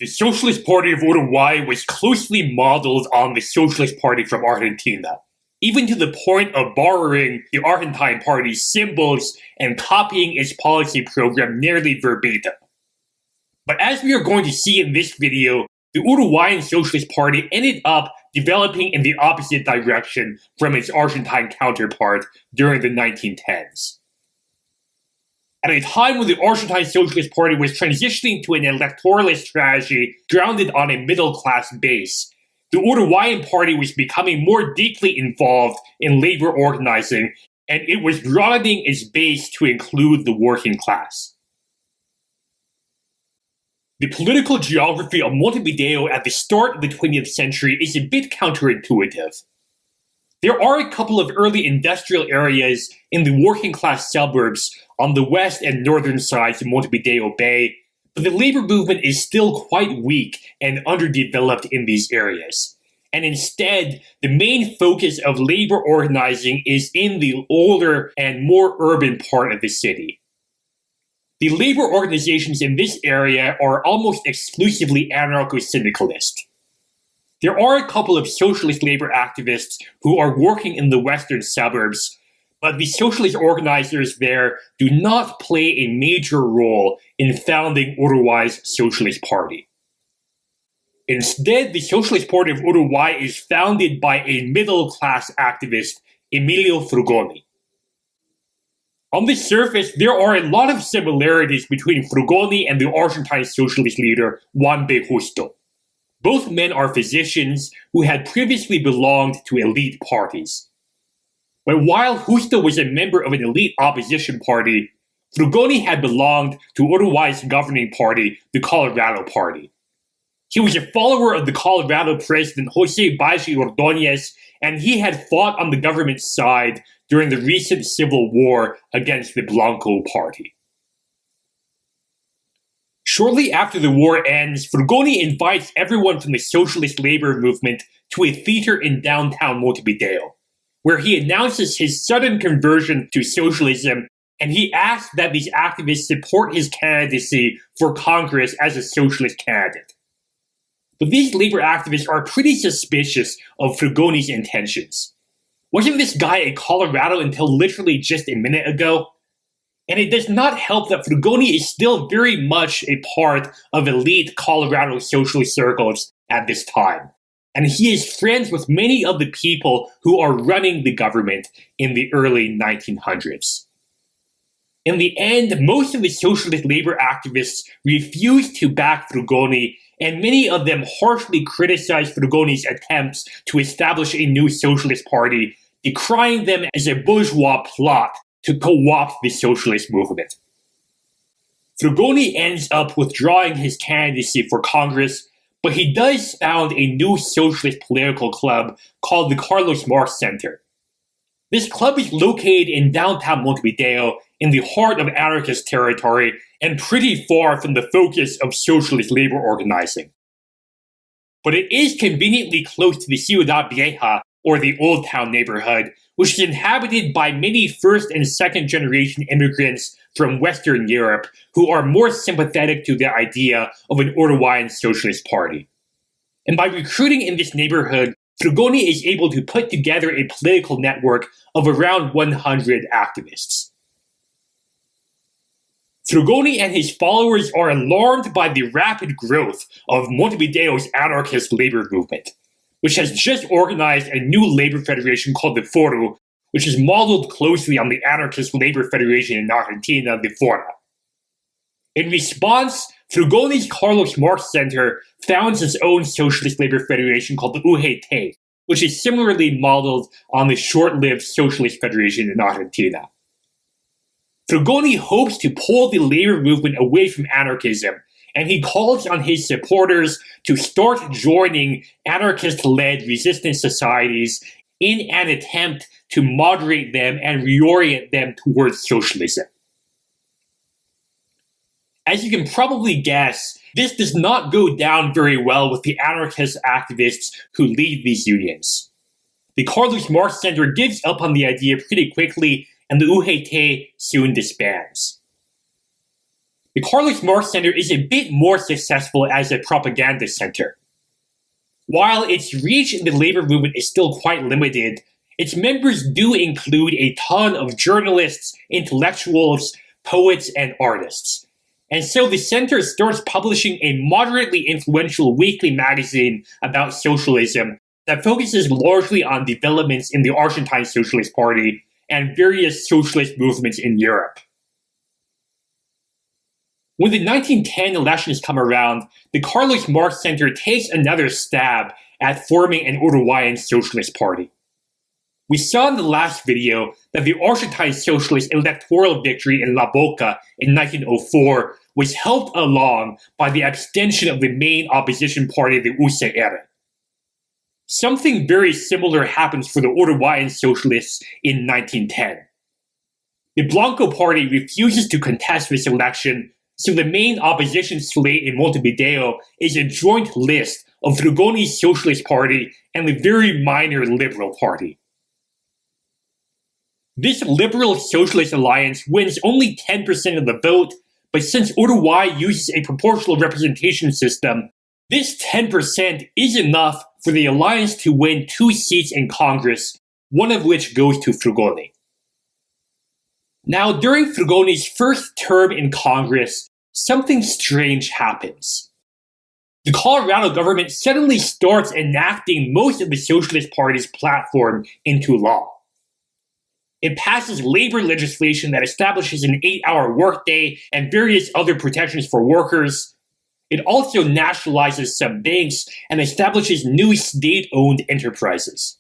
The Socialist Party of Uruguay was closely modeled on the Socialist Party from Argentina, even to the point of borrowing the Argentine Party's symbols and copying its policy program nearly verbatim. But as we are going to see in this video, the Uruguayan Socialist Party ended up developing in the opposite direction from its Argentine counterpart during the 1910s. At a time when the Argentine Socialist Party was transitioning to an electoralist strategy grounded on a middle-class base, the Uruguayan Party was becoming more deeply involved in labor organizing, and it was broadening its base to include the working class. The political geography of Montevideo at the start of the 20th century is a bit counterintuitive. There are a couple of early industrial areas in the working class suburbs on the west and northern sides of Montevideo Bay, but the labor movement is still quite weak and underdeveloped in these areas. And instead, the main focus of labor organizing is in the older and more urban part of the city. The labor organizations in this area are almost exclusively anarcho-syndicalist. There are a couple of socialist labor activists who are working in the western suburbs, but the socialist organizers there do not play a major role in founding Uruguay's Socialist Party. Instead, the Socialist Party of Uruguay is founded by a middle-class activist, Emilio Frugoni. On the surface, there are a lot of similarities between Frugoni and the Argentine socialist leader Juan B. Justo. Both men are physicians who had previously belonged to elite parties. But while Justo was a member of an elite opposition party, Frugoni had belonged to Uruguay's governing party, the Colorado Party. He was a follower of the Colorado president Jose Bailly Ordóñez, and he had fought on the government's side during the recent civil war against the Blanco Party. Shortly after the war ends, Frugoni invites everyone from the socialist labor movement to a theater in downtown Montevideo, where he announces his sudden conversion to socialism, and he asks that these activists support his candidacy for Congress as a socialist candidate. But these labor activists are pretty suspicious of Frugoni's intentions. Wasn't this guy a Colorado until literally just a minute ago? And it does not help that Frugoni is still very much a part of elite Colorado socialist circles at this time. And he is friends with many of the people who are running the government in the early 1900s. In the end, most of the socialist labor activists refused to back Frugoni, and many of them harshly criticized Frugoni's attempts to establish a new socialist party, decrying them as a bourgeois plot to co-opt the socialist movement. Frugoni ends up withdrawing his candidacy for Congress, but he does found a new socialist political club called the Carlos Marx Center. This club is located in downtown Montevideo, in the heart of anarchist territory, and pretty far from the focus of socialist labor organizing. But it is conveniently close to the Ciudad Vieja, or the Old Town neighborhood, which is inhabited by many first and second generation immigrants from Western Europe who are more sympathetic to the idea of an Uruguayan Socialist Party. And by recruiting in this neighborhood, Frugoni is able to put together a political network of around 100 activists. Frugoni and his followers are alarmed by the rapid growth of Montevideo's anarchist labor movement, which has just organized a new labor federation called the Foro, which is modeled closely on the anarchist labor federation in Argentina, the Fora. In response, Frugoni's Carlos Marx Center founds its own socialist labor federation called the UGT, which is similarly modeled on the short-lived socialist federation in Argentina. Frugoni hopes to pull the labor movement away from anarchism, and he calls on his supporters to start joining anarchist-led resistance societies in an attempt to moderate them and reorient them towards socialism. As you can probably guess, this does not go down very well with the anarchist activists who lead these unions. The Carlos Marx Center gives up on the idea pretty quickly, and the UGT soon disbands. The Carlos Marx Center is a bit more successful as a propaganda center. While its reach in the labor movement is still quite limited, its members do include a ton of journalists, intellectuals, poets, and artists. And so the center starts publishing a moderately influential weekly magazine about socialism that focuses largely on developments in the Argentine Socialist Party and various socialist movements in Europe. When the 1910 elections come around, the Carlos Marx Center takes another stab at forming an Uruguayan Socialist Party. We saw in the last video that the Argentine Socialist electoral victory in La Boca in 1904 was helped along by the abstention of the main opposition party, the UCR. Something very similar happens for the Uruguayan Socialists in 1910. The Blanco Party refuses to contest this election, so the main opposition slate in Montevideo is a joint list of Frugoni's Socialist Party and the very minor Liberal Party. This Liberal Socialist alliance wins only 10% of the vote, but since Uruguay uses a proportional representation system, this 10% is enough for the alliance to win 2 seats in Congress, one of which goes to Frugoni. Now, during Frugoni's first term in Congress, something strange happens. The Colorado government suddenly starts enacting most of the Socialist Party's platform into law. It passes labor legislation that establishes an 8-hour workday and various other protections for workers. It also nationalizes some banks and establishes new state-owned enterprises.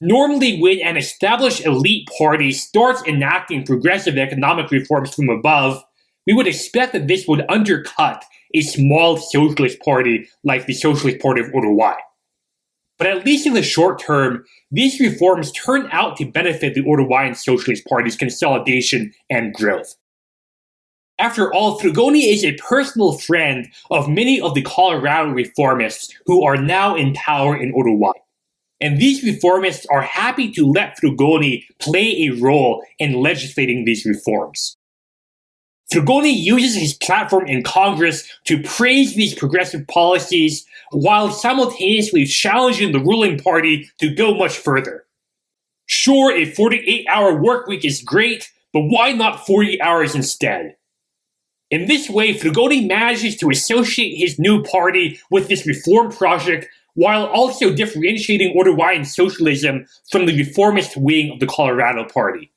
Normally, when an established elite party starts enacting progressive economic reforms from above, we would expect that this would undercut a small socialist party like the Socialist Party of Uruguay. But at least in the short term, these reforms turn out to benefit the Uruguayan Socialist Party's consolidation and growth. After all, Frugoni is a personal friend of many of the Colorado reformists who are now in power in Uruguay. And these reformists are happy to let Frugoni play a role in legislating these reforms. Frugoni uses his platform in Congress to praise these progressive policies while simultaneously challenging the ruling party to go much further. Sure, a 48-hour work week is great, but why not 40 hours instead? In this way, Frugoni manages to associate his new party with this reform project while also differentiating Uruguayan socialism from the reformist wing of the Colorado Party.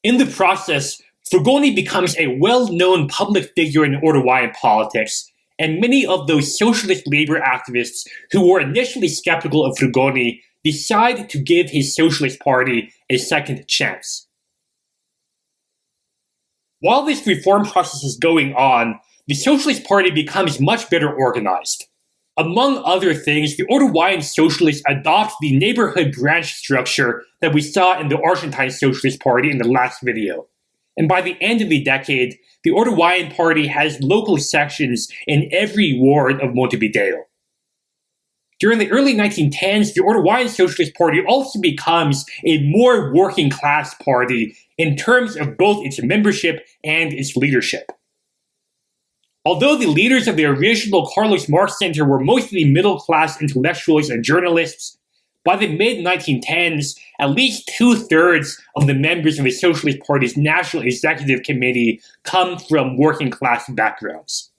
In the process, Frugoni becomes a well-known public figure in Uruguayan politics, and many of those socialist labor activists who were initially skeptical of Frugoni decide to give his Socialist Party a second chance. While this reform process is going on, the Socialist Party becomes much better organized. Among other things, the Uruguayan Socialists adopt the neighborhood branch structure that we saw in the Argentine Socialist Party in the last video. And by the end of the decade, the Uruguayan Party has local sections in every ward of Montevideo. During the early 1910s, the Uruguayan Socialist Party also becomes a more working-class party in terms of both its membership and its leadership. Although the leaders of the original Carlos Marx Center were mostly middle-class intellectuals and journalists, by the mid-1910s, at least 2/3 of the members of the Socialist Party's National Executive Committee come from working-class backgrounds.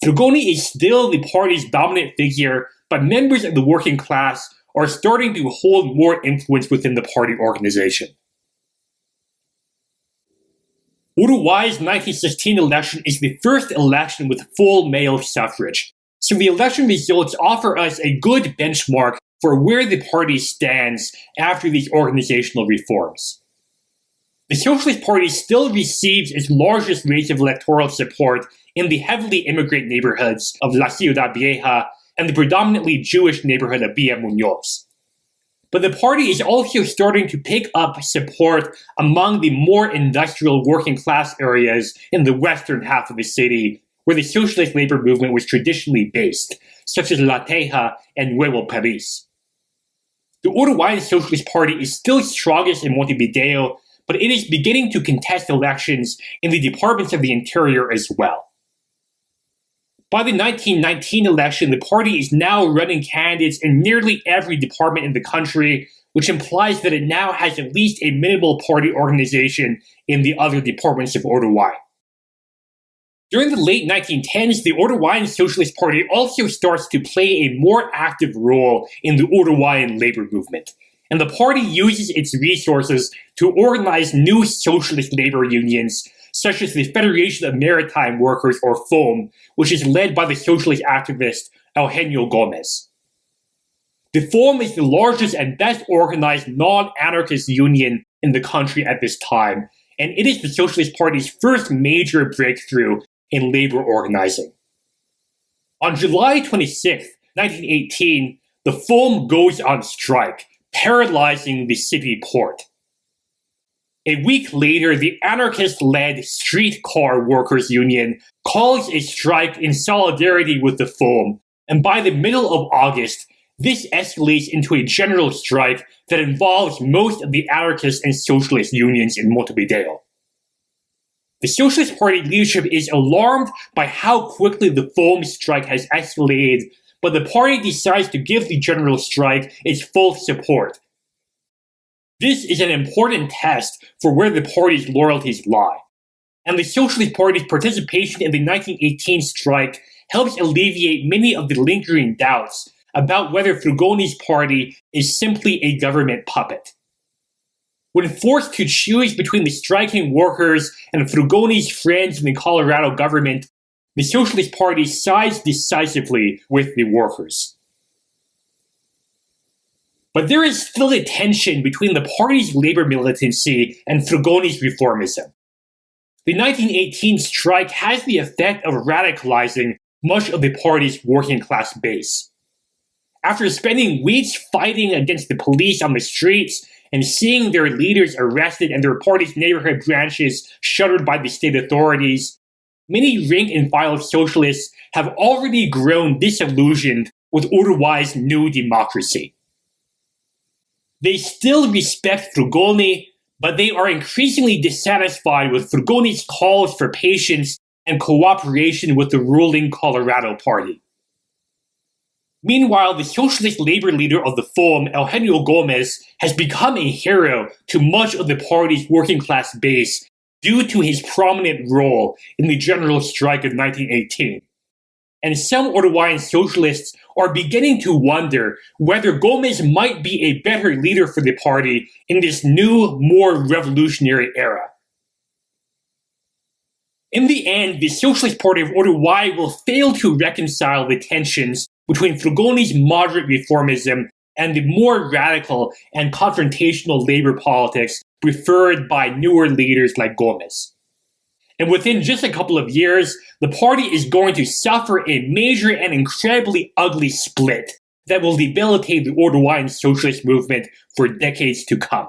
Frugoni is still the party's dominant figure, but members of the working class are starting to hold more influence within the party organization. Uruguay's 1916 election is the first election with full male suffrage, so the election results offer us a good benchmark for where the party stands after these organizational reforms. The Socialist Party still receives its largest rates of electoral support in the heavily immigrant neighborhoods of La Ciudad Vieja and the predominantly Jewish neighborhood of Villa Muñoz. But the party is also starting to pick up support among the more industrial working class areas in the western half of the city, where the socialist labor movement was traditionally based, such as La Teja and Nuevo Paris. The Uruguayan Socialist Party is still strongest in Montevideo, but it is beginning to contest elections in the departments of the interior as well. By the 1919 election, the party is now running candidates in nearly every department in the country, which implies that it now has at least a minimal party organization in the other departments of Uruguay. During the late 1910s, the Uruguayan Socialist Party also starts to play a more active role in the Uruguayan labor movement, and the party uses its resources to organize new socialist labor unions, such as the Federation of Maritime Workers, or FOAM, which is led by the socialist activist Eugenio Gomez. The FOAM is the largest and best organized non-anarchist union in the country at this time, and it is the Socialist Party's first major breakthrough in labor organizing. On July 26, 1918, the FOAM goes on strike, paralyzing the city port. A week later, the anarchist-led Streetcar Workers Union calls a strike in solidarity with the FOAM, and by the middle of August, this escalates into a general strike that involves most of the anarchist and socialist unions in Montevideo. The Socialist Party leadership is alarmed by how quickly the FOAM strike has escalated, but the party decides to give the general strike its full support. This is an important test for where the party's loyalties lie, and the Socialist Party's participation in the 1918 strike helps alleviate many of the lingering doubts about whether Frugoni's party is simply a government puppet. When forced to choose between the striking workers and Frugoni's friends in the Colorado government, the Socialist Party sides decisively with the workers. But there is still a tension between the party's labor militancy and Frugoni's reformism. The 1918 strike has the effect of radicalizing much of the party's working class base. After spending weeks fighting against the police on the streets and seeing their leaders arrested and their party's neighborhood branches shuttered by the state authorities, many rank-and-file socialists have already grown disillusioned with Uruguay's new democracy. They still respect Frugoni, but they are increasingly dissatisfied with Frugoni's calls for patience and cooperation with the ruling Colorado Party. Meanwhile, the socialist labor leader of the FOAM, Eugenio Gomez, has become a hero to much of the party's working class base due to his prominent role in the general strike of 1918. And some Uruguayan socialists are beginning to wonder whether Gomez might be a better leader for the party in this new, more revolutionary era. In the end, the Socialist Party of Uruguay will fail to reconcile the tensions between Frugoni's moderate reformism and the more radical and confrontational labor politics preferred by newer leaders like Gomez. And within just a couple of years, the party is going to suffer a major and incredibly ugly split that will debilitate the Uruguayan socialist movement for decades to come.